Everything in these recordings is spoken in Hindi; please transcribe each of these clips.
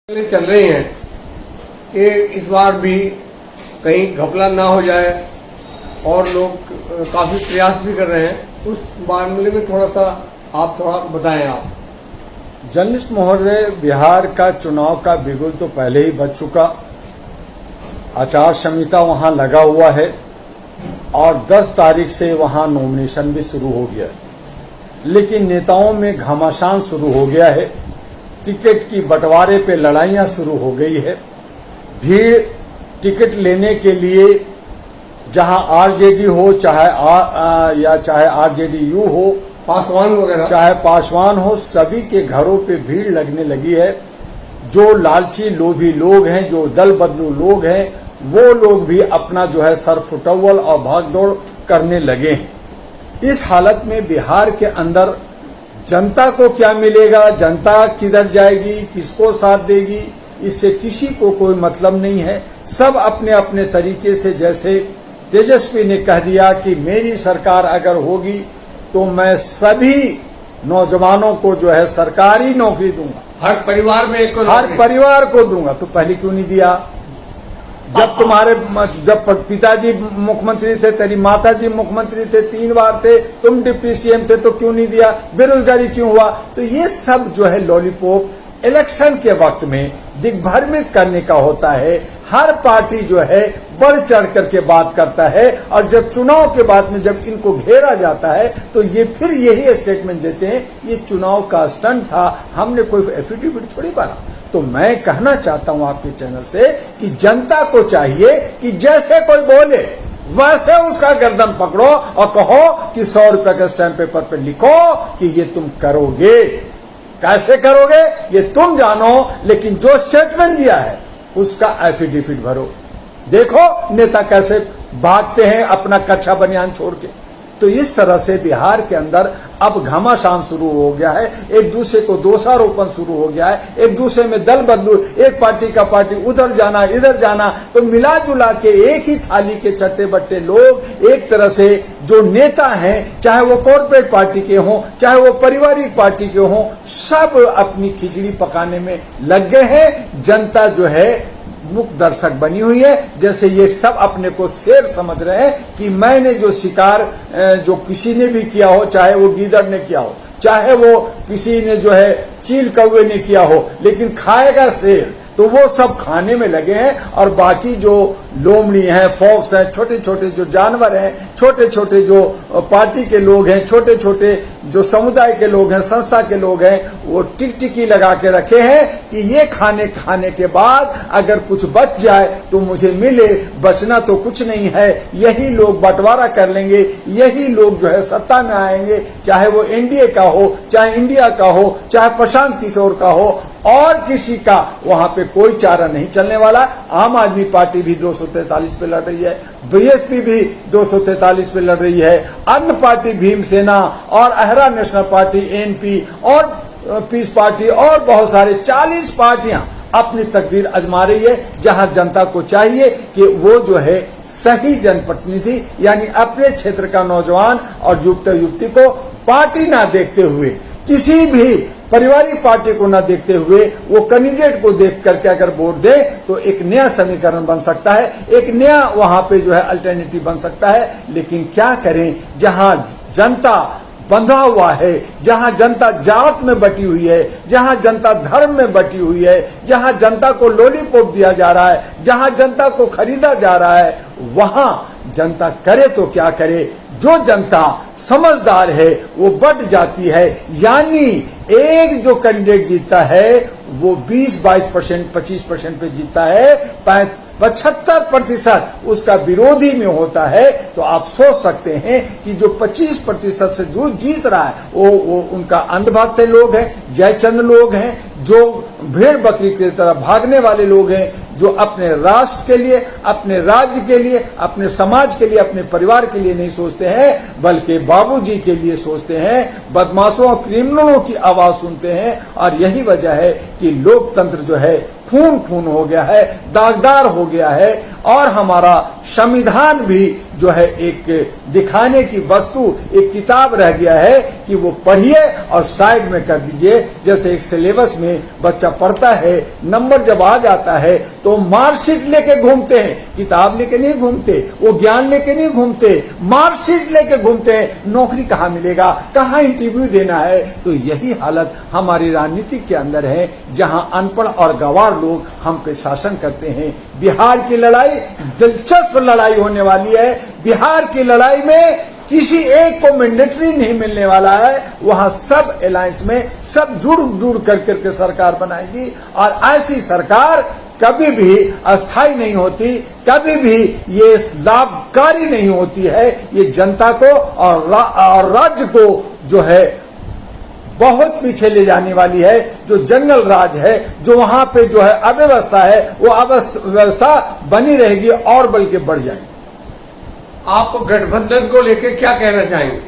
चल रही हैं कि इस बार भी कहीं घपला ना हो जाए और लोग काफी प्रयास भी कर रहे हैं। उस मामले में थोड़ा सा आप बताएं। आप जर्नलिस्ट महोदय, बिहार का चुनाव का बिगुल तो पहले ही बज चुका। आचार संहिता वहां लगा हुआ है और 10 तारीख से वहां नॉमिनेशन भी शुरू हो गया है, लेकिन नेताओं में घमासान शुरू हो गया है। टिकट की बंटवारे पे लड़ाइयां शुरू हो गई है। भीड़ टिकट लेने के लिए जहां आरजेडी हो चाहे आरजेडीयू हो, पासवान वगैरह चाहे पासवान हो, सभी के घरों पे भीड़ लगने लगी है। जो लालची लोभी लोग हैं, जो दल बदलू लोग हैं, वो लोग भी अपना सर फुटअव्वल और भागदौड़ करने लगे हैं। इस हालत में बिहार के अंदर जनता को क्या मिलेगा, जनता किधर जाएगी, किसको साथ देगी, इससे किसी को कोई मतलब नहीं है। सब अपने अपने तरीके से, जैसे तेजस्वी ने कह दिया कि मेरी सरकार अगर होगी तो मैं सभी नौजवानों को सरकारी नौकरी दूंगा, हर परिवार में हर परिवार को दूंगा। तो पहले क्यों नहीं दिया? जब पिताजी मुख्यमंत्री थे, तेरी माताजी मुख्यमंत्री थे, 3 बार थे, तुम डिप्टी सीएम थे, तो क्यों नहीं दिया? बेरोजगारी क्यों हुआ? तो ये सब लॉलीपॉप इलेक्शन के वक्त में दिग्भ्रमित करने का होता है। हर पार्टी बढ़ चढ़ करके बात करता है और जब चुनाव के बाद में जब इनको घेरा जाता है तो ये फिर यही स्टेटमेंट देते हैं ये चुनाव का स्टंट था, हमने कोई एफिडेविट थोड़ी बना। तो मैं कहना चाहता हूं आपके चैनल से कि जनता को चाहिए कि जैसे कोई बोले वैसे उसका गर्दन पकड़ो और कहो कि 100 रुपए के स्टैम्प पेपर पे लिखो कि ये तुम करोगे। कैसे करोगे ये तुम जानो, लेकिन जो स्टेटमेंट दिया है उसका एफिडेविट भरो। देखो नेता कैसे भागते हैं अपना कच्चा बनियान छोड़ के। तो इस तरह से बिहार के अंदर अब घमासान शुरू हो गया है, एक दूसरे को दोषारोपण शुरू हो गया है, एक दूसरे में दल बदलू, एक पार्टी का पार्टी उधर जाना इधर जाना। तो मिला जुला के एक ही थाली के चट्टे बट्टे लोग, एक तरह से जो नेता हैं, चाहे वो कॉर्पोरेट पार्टी के हों, चाहे वो पारिवारिक पार्टी के हों, सब अपनी खिचड़ी पकाने में लग गए हैं। जनता मुख दर्शक बनी हुई है, जैसे ये सब अपने को शेर समझ रहे हैं कि मैंने जो शिकार जो किसी ने भी किया हो, चाहे वो गीदड़ ने किया हो, चाहे वो किसी ने चील कौवे ने किया हो, लेकिन खाएगा शेर। तो वो सब खाने में लगे हैं और बाकी जो लोमड़ी हैं, फॉक्स हैं, छोटे छोटे जो जानवर हैं, छोटे छोटे जो पार्टी के लोग हैं, छोटे छोटे जो समुदाय के लोग हैं, संस्था के लोग हैं, वो टिकटिकी लगा के रखे हैं कि ये खाने के बाद अगर कुछ बच जाए तो मुझे मिले, बचना तो कुछ नहीं है। यही लोग बंटवारा कर लेंगे, यही लोग सत्ता में आएंगे, चाहे वो एनडीए का हो, चाहे इंडिया का हो, चाहे प्रशांत किशोर का हो, और किसी का वहां पे कोई चारा नहीं चलने वाला। आम आदमी पार्टी भी 243 पे लड़ रही है, बीएसपी भी 243 पे लड़ रही है, अन्य पार्टी भीमसेना और अहरा नेशनल पार्टी, एनपी और पीस पार्टी और बहुत सारे 40 पार्टियां अपनी तकदीर आजमा रही है। जहां जनता को चाहिए कि वो सही जनप्रतिनिधि यानी अपने क्षेत्र का नौजवान और युवती को पार्टी ना देखते हुए, किसी भी पारिवारिक पार्टी को न देखते हुए, वो कैंडिडेट को देख करके अगर वोट दे तो एक नया समीकरण बन सकता है, एक नया वहां पे अल्टरनेटिव बन सकता है। लेकिन क्या करें, जहां जनता बंधा हुआ है, जहां जनता जात में बटी हुई है, जहां जनता धर्म में बटी हुई है, जहां जनता को लॉलीपॉप दिया जा रहा है, जहां जनता को खरीदा जा रहा है, वहां जनता करे तो क्या करे। जो जनता समझदार है वो बढ़ जाती है, यानी एक जो कैंडिडेट जीतता है वो 20-22%, 25% पे जीतता है, 75% उसका विरोधी में होता है। तो आप सोच सकते हैं कि जो 25% से जो जीत रहा है वो उनका अंधभक्त लोग हैं, जयचंद लोग हैं, जो भेड़ बकरी की तरह भागने वाले लोग हैं, जो अपने राष्ट्र के लिए, अपने राज्य के लिए, अपने समाज के लिए, अपने परिवार के लिए नहीं सोचते हैं, बल्कि बाबूजी के लिए सोचते हैं, बदमाशों और क्रिमिनलों की आवाज सुनते हैं। और यही वजह है कि लोकतंत्र खून खून हो गया है, दागदार हो गया है और हमारा संविधान भी जो है एक दिखाने की वस्तु, एक किताब रह गया है कि वो पढ़िए और साइड में कर दीजिए। जैसे एक सिलेबस में बच्चा पढ़ता है, नंबर जब आ जाता है तो मार्कशीट लेके घूमते हैं, किताब लेके नहीं घूमते, वो ज्ञान लेके नहीं घूमते, मार्कशीट लेके घूमते हैं। नौकरी कहाँ मिलेगा, कहाँ इंटरव्यू देना है। तो यही हालत हमारी राजनीति के अंदर है, जहां अनपढ़ और गंवार लोग हम पे शासन करते हैं। बिहार की लड़ाई दिलचस्प लड़ाई होने वाली है। बिहार की लड़ाई में किसी एक को मैंडेटरी नहीं मिलने वाला है, वहां सब अलायंस में सब जुड़ करके सरकार बनाएगी। और ऐसी सरकार कभी भी अस्थायी नहीं होती, कभी भी ये लाभकारी नहीं होती है। ये जनता को और राज्य को जो है बहुत पीछे ले जाने वाली है। जो जंगल राज है, जो वहां पे जो है अव्यवस्था है, वो अव्यवस्था बनी रहेगी और बल्कि बढ़ जाएगी। आप गठबंधन को लेकर क्या कहना चाहेंगे?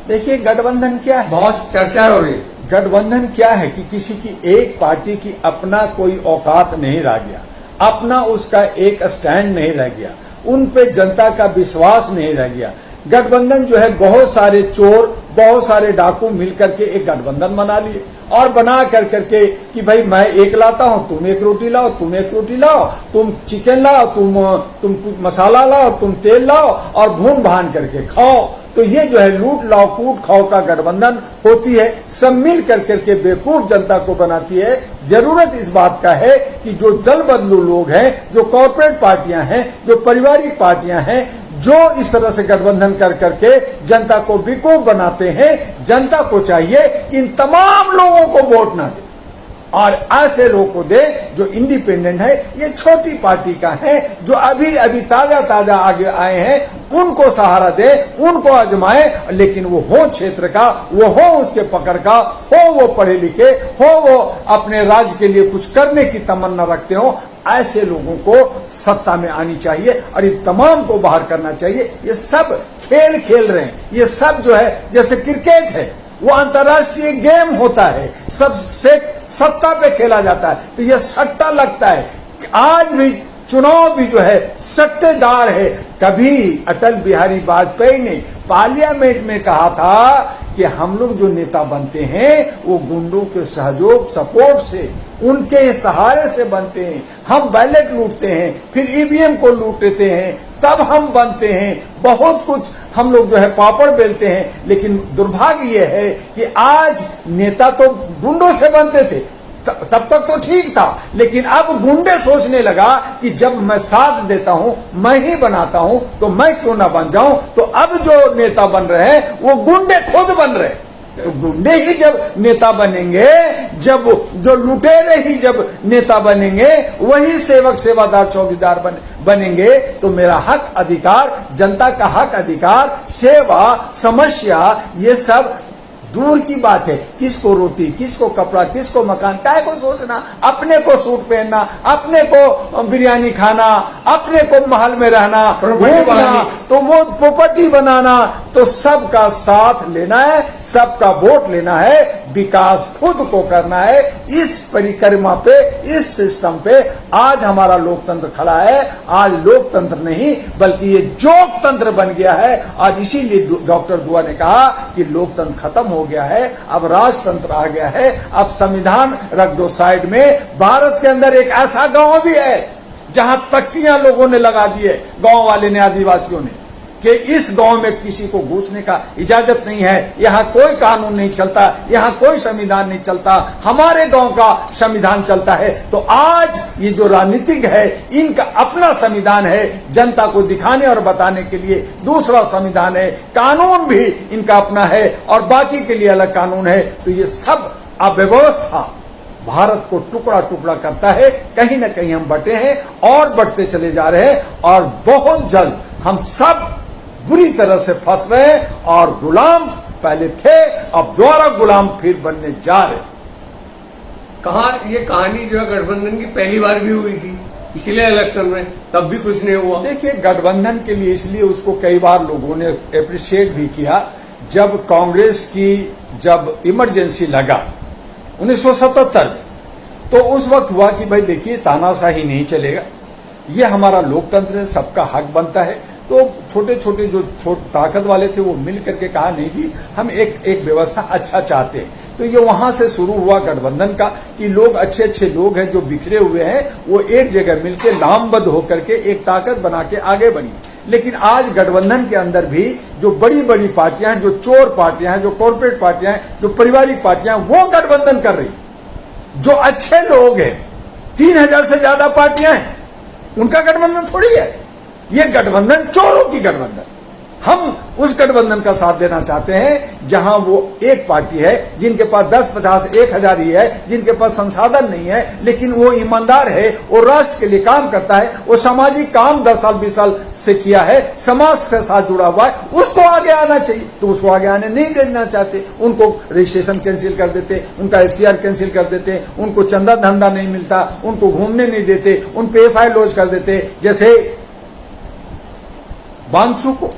देखिए, गठबंधन क्या है, बहुत चर्चा हो रही है। गठबंधन क्या है कि किसी की एक पार्टी की अपना कोई औकात नहीं रह गया, अपना उसका एक स्टैंड नहीं रह गया, उन पे जनता का विश्वास नहीं रह गया। गठबंधन जो है बहुत सारे चोर, बहुत सारे डाकू मिलकर के एक गठबंधन बना लिए और बना करके कि भाई मैं एक लाता हूं, तुम एक रोटी लाओ, तुम एक रोटी लाओ, तुम चिकन लाओ, तुम मसाला लाओ, तुम तेल लाओ और भून भान करके खाओ। तो ये जो है लूट लाओ कूट खाओ का गठबंधन होती है। सब मिल करके बेवकूफ जनता को बनाती है। जरूरत इस बात का है कि जो दल बदलू लोग हैं, जो कॉर्पोरेट पार्टियां हैं, जो पारिवारिक पार्टियां हैं, जो इस तरह से गठबंधन करके जनता को बेवकूफ बनाते हैं, जनता को चाहिए कि इन तमाम लोगों को वोट ना दे और ऐसे लोगों को दे जो इंडिपेंडेंट है, ये छोटी पार्टी का है, जो अभी ताजा आगे आए हैं, उनको सहारा दे, उनको आजमाए। लेकिन वो हो क्षेत्र का, वो हो उसके पकड़ का, हो वो पढ़े लिखे, हो वो अपने राज्य के लिए कुछ करने की तमन्ना रखते हो, ऐसे लोगों को सत्ता में आनी चाहिए और ये तमाम को बाहर करना चाहिए। ये सब खेल रहे हैं, ये सब जो है जैसे क्रिकेट है, वो अंतर्राष्ट्रीय गेम होता है, सब सेट सत्ता पे खेला जाता है। तो ये सट्टा लगता है। आज भी चुनाव भी जो है सट्टेदार है। कभी अटल बिहारी वाजपेयी ने पार्लियामेंट में कहा था कि हम लोग जो नेता बनते हैं वो गुंडों के सहयोग सपोर्ट से, उनके सहारे से बनते हैं। हम बैलेट लूटते हैं, फिर ईवीएम को लूट लेते हैं, तब हम बनते हैं। बहुत कुछ हम लोग जो है पापड़ बेलते हैं। लेकिन दुर्भाग्य ये है कि आज नेता तो गुंडों से बनते थे, तब तक तो ठीक था। लेकिन अब गुंडे सोचने लगा कि जब मैं साथ देता हूं, मैं ही बनाता हूं, तो मैं क्यों ना बन जाऊं। तो अब जो नेता बन रहे हैं वो गुंडे खुद बन रहे हैं। तो गुंडे ही जब नेता बनेंगे, जब जो लुटेरे ही जब नेता बनेंगे, वही सेवक सेवादार चौकीदार बनेंगे। तो मेरा हक अधिकार, जनता का हक अधिकार, सेवा, समस्या, ये सब दूर की बात है। किसको रोटी, किसको कपड़ा, किसको मकान, काय को सोचना, अपने को सूट पहनना, अपने को बिरयानी खाना, अपने को महल में रहना, घूमना, तो वो प्रॉपर्टी बनाना। तो सबका साथ लेना है, सबका वोट लेना है, विकास खुद को करना है। इस परिक्रमा पे, इस सिस्टम पे आज हमारा लोकतंत्र खड़ा है। आज लोकतंत्र नहीं बल्कि ये जोकतंत्र बन गया है। और इसीलिए डॉक्टर दुआ ने कहा कि लोकतंत्र खत्म हो गया है, अब राजतंत्र आ गया है। अब संविधान रख दो साइड में। भारत के अंदर एक ऐसा गांव भी है जहां तख्तियां लोगों ने लगा दी है, गांव वाले ने, आदिवासियों ने, कि इस गांव में किसी को घुसने का इजाजत नहीं है, यहाँ कोई कानून नहीं चलता, यहाँ कोई संविधान नहीं चलता, हमारे गांव का संविधान चलता है। तो आज ये जो राजनीतिक है, इनका अपना संविधान है, जनता को दिखाने और बताने के लिए दूसरा संविधान है, कानून भी इनका अपना है और बाकी के लिए अलग कानून है। तो ये सब अव्यवस्था भारत को टुकड़ा टुकड़ा करता है। कहीं ना कहीं हम बटे हैं और बढ़ते चले जा रहे हैं और बहुत जल्द हम सब बुरी तरह से फंस रहे हैं और गुलाम पहले थे, अब दोबारा गुलाम फिर बनने जा रहे। कहा ये कहानी जो है गठबंधन की पहली बार भी हुई थी, इसलिए इलेक्शन में तब भी कुछ नहीं हुआ। देखिए, गठबंधन के लिए इसलिए उसको कई बार लोगों ने अप्रिशिएट भी किया। जब कांग्रेस की जब इमरजेंसी लगा 1977 में, तो उस वक्त हुआ कि भाई देखिए तानाशाही नहीं चलेगा, ये हमारा लोकतंत्र है, सबका हक बनता है। तो छोटे छोटे जो ताकत वाले थे वो मिल करके कहा नहीं जी हम एक व्यवस्था अच्छा चाहते हैं। तो ये वहां से शुरू हुआ गठबंधन का कि लोग अच्छे अच्छे लोग हैं जो बिखरे हुए हैं वो एक जगह मिलकर लामबद्ध होकर के एक ताकत बना के आगे बढ़ी। लेकिन आज गठबंधन के अंदर भी जो बड़ी बड़ी पार्टियां हैं, जो चोर पार्टियां हैं, जो कॉर्पोरेट पार्टियां हैं, जो पारिवारिक पार्टियां हैं, वो गठबंधन कर रही। जो अच्छे लोग हैं 3000 से ज्यादा पार्टियां हैं उनका गठबंधन थोड़ी है। ये गठबंधन चोरों की गठबंधन। हम उस गठबंधन का साथ देना चाहते हैं जहां वो एक पार्टी है जिनके पास 10, 50, 1000 ही है, जिनके पास संसाधन नहीं है, लेकिन वो ईमानदार है, वो राष्ट्र के लिए काम करता है, वो सामाजिक काम 10 साल 20 साल से किया है, समाज के साथ जुड़ा हुआ है, उसको आगे आना चाहिए। तो उसको आगे आने नहीं देना चाहते, उनको रजिस्ट्रेशन कैंसिल कर देते, उनका FCR कैंसिल कर देते, उनको चंदा धंधा नहीं मिलता, उनको घूमने नहीं देते, उन पे FIR लॉन्च कर देते। जैसे वांगचुक,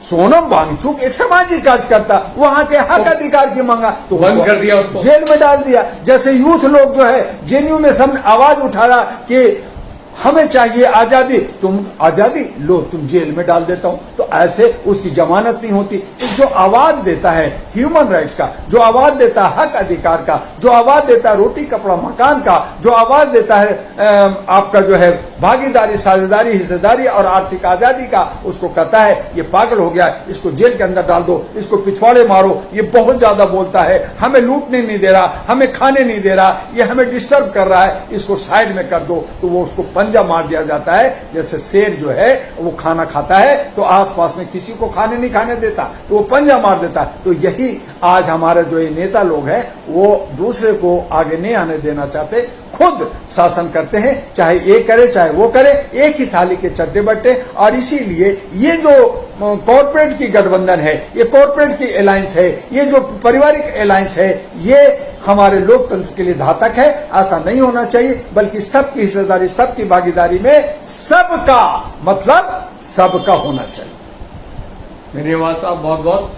सोनम वांगचुक एक सामाजिक कार्यकर्ता, वहां के हक अधिकार की मांगा तो बंद कर दिया, उसको जेल में डाल दिया। जैसे यूथ लोग जो है JNU में सब आवाज उठा रहा कि हमें चाहिए आजादी, तुम आजादी लो, तुम जेल में डाल देता हूं। तो ऐसे उसकी जमानत नहीं होती। तो जो आवाज देता है ह्यूमन राइट्स का, जो आवाज देता है हक अधिकार का, जो आवाज देता है रोटी कपड़ा मकान का, जो आवाज देता है आपका जो है भागीदारी, साझेदारी, हिस्सेदारी और आर्थिक आजादी का, उसको कहता है ये पागल हो गया, इसको जेल के अंदर डाल दो, इसको पिछवाड़े मारो, ये बहुत ज्यादा बोलता है, हमें लूटने नहीं दे रहा, हमें खाने नहीं दे रहा, ये हमें डिस्टर्ब कर रहा है, इसको साइड में कर दो। तो वो उसको पंजा मार दिया जाता है। जैसे शेर जो है वो खाना खाता है तो आसपास में किसी को खाने नहीं खाने देता, तो वो पंजा मार देता है। तो यही आज हमारे जो ये नेता लोग हैं वो दूसरे को आगे नहीं आने देना चाहते, खुद शासन करते हैं, चाहे ये करे चाहे वो करे, एक ही थाली के चट्टे बट्टे। और इसीलिए ये जो कॉर्पोरेट की गठबंधन है, ये कॉर्पोरेट की अलायंस है, ये जो पारिवारिक अलायंस है, ये हमारे लोकतंत्र के लिए घातक है। ऐसा नहीं होना चाहिए, बल्कि सबकी हिस्सेदारी, सबकी भागीदारी में सबका मतलब सबका होना चाहिए। धन्यवाद साहब, बहुत बहुत।